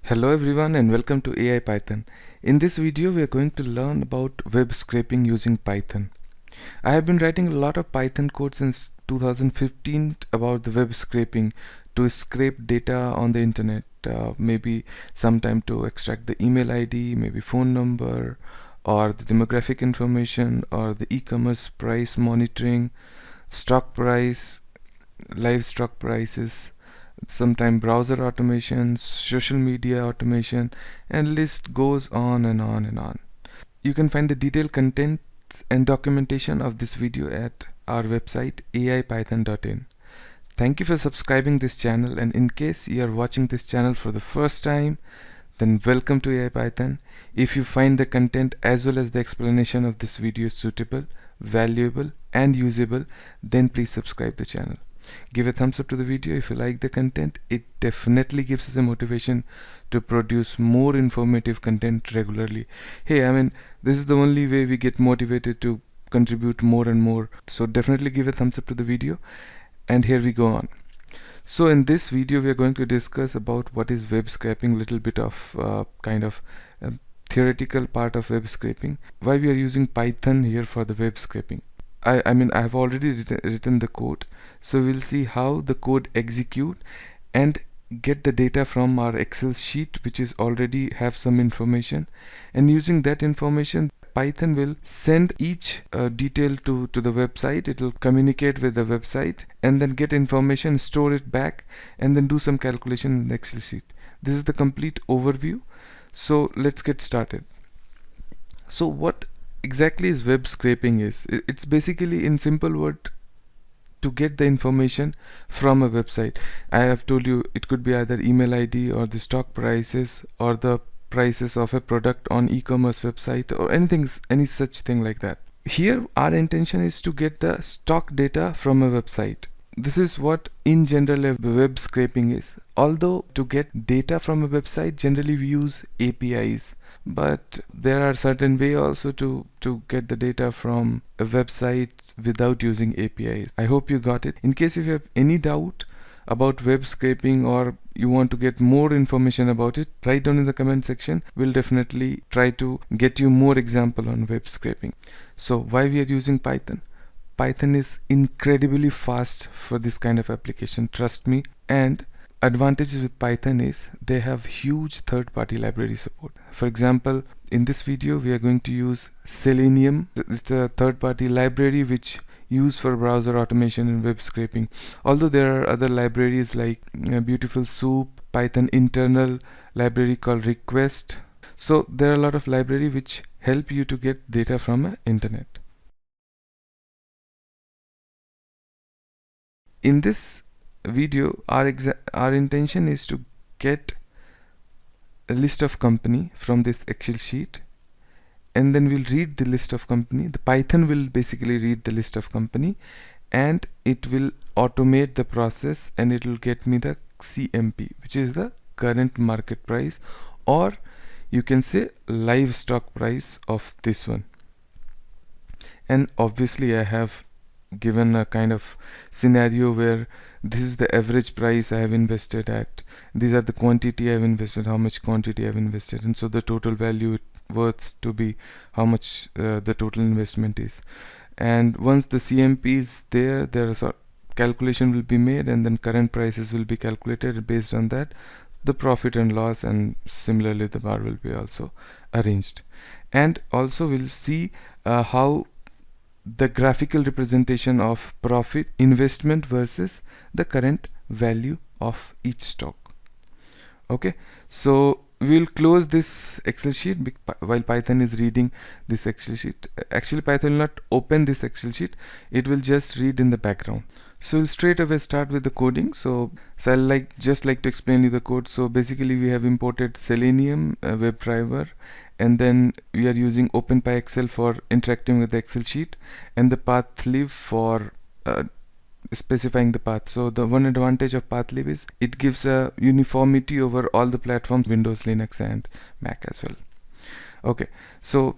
Hello everyone and welcome to AI Python. In this video we are going to learn about web scraping using Python. I have been writing a lot of Python code since 2015 about the web scraping to scrape data on the internet, maybe sometime to extract the email ID, maybe phone number, or the demographic information, or the e-commerce price monitoring, stock price, live stock prices, sometime browser automation, social media automation, and list goes on and on and on. You can find the detailed contents and documentation of this video at our website aipython.in. Thank you for subscribing this channel, and in case you are watching this channel for the first time, then welcome to AI Python. If you find the content as well as the explanation of this video suitable, valuable and usable, then please subscribe the channel. Give a thumbs up to the video if you like the content. It definitely gives us a motivation to produce more informative content regularly. Hey, this is the only way we get motivated to contribute more and more. So definitely give a thumbs up to the video, and here we go on. So in this video we are going to discuss about what is web scraping, little bit of theoretical part of web scraping, why we are using Python here for the web scraping. I have already written the code, so we'll see how the code execute and get the data from our Excel sheet, which is already have some information, and using that information Python will send each detail to the website. It will communicate with the website and then get information, store it back, and then do some calculation in the Excel sheet. This is the complete overview. So let's get started. So what exactly is web scraping is? It's basically, in simple word, to get the information from a website. I have told you it could be either email ID or the stock prices or the prices of a product on e-commerce website or any such thing like that. Here our intention is to get the stock data from a website. This is what in general a web scraping is. Although to get data from a website, generally we use APIs, but there are certain way also to get the data from a website without using APIs. I hope you got it. In case if you have any doubt about web scraping or you want to get more information about it, write down in the comment section. We'll definitely try to get you more example on web scraping. So why we are using Python? Python is incredibly fast for this kind of application, trust me. And advantages with Python is they have huge third-party library support. For example, in this video we are going to use Selenium. It's a third-party library which used for browser automation and web scraping. Although there are other libraries like Beautiful Soup, Python internal library called Request. So there are a lot of library which help you to get data from internet. In this video, our intention is to get a list of company from this Excel sheet, and then we'll read the list of company. The Python will basically read the list of company, and it will automate the process, and it will get me the CMP, which is the current market price, or you can say live stock price of this one. And obviously I have given a kind of scenario where this is the average price I have invested at, these are the quantity I have invested, how much quantity I have invested, and so the total value worth to be how much the total investment is. And once the CMP is there, calculation will be made, and then current prices will be calculated. Based on that, the profit and loss, and similarly the bar will be also arranged. And also we'll see how the graphical representation of profit, investment versus the current value of each stock. Okay, so we'll close this Excel sheet while Python is reading this Excel sheet. Actually Python will not open this Excel sheet, it will just read in the background. So we'll straight away start with the coding. So I'll just like to explain you the code. So basically we have imported Selenium, a WebDriver, and then we are using OpenPyXL for interacting with the Excel sheet, and the pathlib for specifying the path. So the one advantage of pathlib is it gives a uniformity over all the platforms, Windows, Linux and Mac as well. Okay, so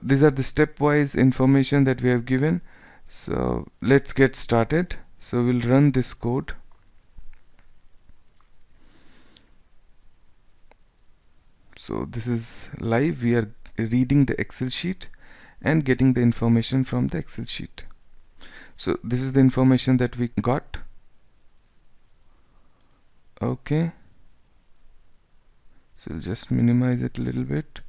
these are the stepwise information that we have given. So let's get started. So we'll run this code. So this is live. We are reading the Excel sheet and getting the information from the Excel sheet. So this is the information that we got. Okay, so I'll just minimize it a little bit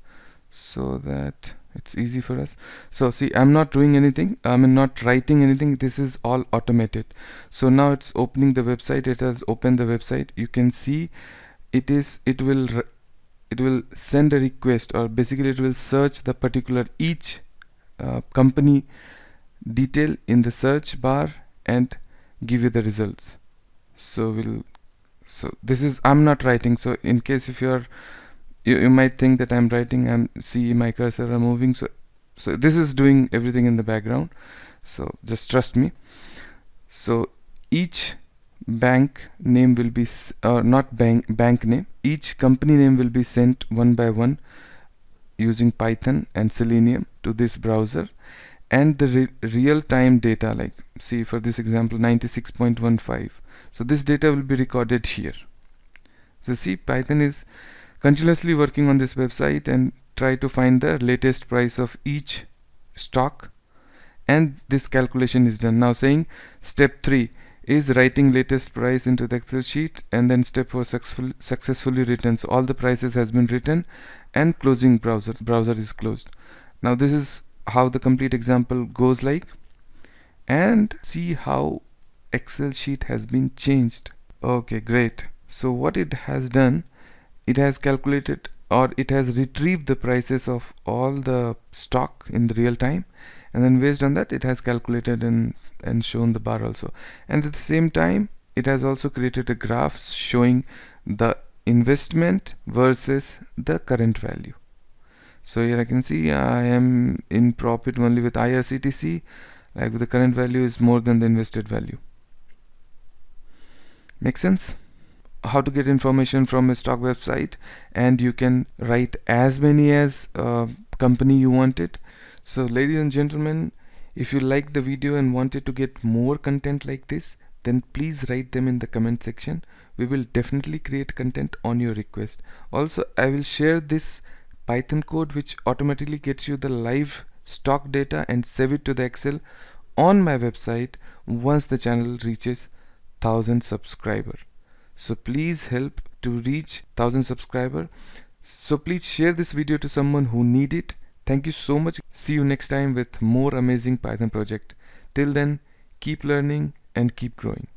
so that it's easy for us. So see, I'm not doing anything, I'm not writing anything, this is all automated. So now it's opening the website. It has opened the website. You can see it will send a request, or basically it will search the particular each company detail in the search bar and give you the results. So this is, I'm not writing, so in case if you might think that I'm writing, see my cursor are moving, so this is doing everything in the background, so just trust me. So each bank name will be not bank name, each company name will be sent one by one using Python and Selenium to this browser, and the real-time data, like see for this example 96.15, so this data will be recorded here. So see, Python is continuously working on this website and try to find the latest price of each stock, and this calculation is done. Now saying step 3 is writing latest price into the Excel sheet, and then step 4 successfully written. So all the prices has been written, and closing browser is closed. Now this is how the complete example goes like, and see how Excel sheet has been changed. Okay, great. So what it has done, it has calculated, or it has retrieved the prices of all the stock in the real time, and then based on that it has calculated and shown the bar also, and at the same time it has also created a graph showing the investment versus the current value. So here I can see I am in profit only with IRCTC, like the current value is more than the invested value. Make sense? How to get information from a stock website, and you can write as many as company you wanted. So ladies and gentlemen, if you like the video and wanted to get more content like this, then please write them in the comment section. We will definitely create content on your request. Also, I will share this Python code which automatically gets you the live stock data and save it to the Excel on my website once the channel reaches 1000 subscribers. So please help to reach 1000 subscribers. So please share this video to someone who need it. Thank you so much. See you next time with more amazing Python project. Till then, keep learning and keep growing.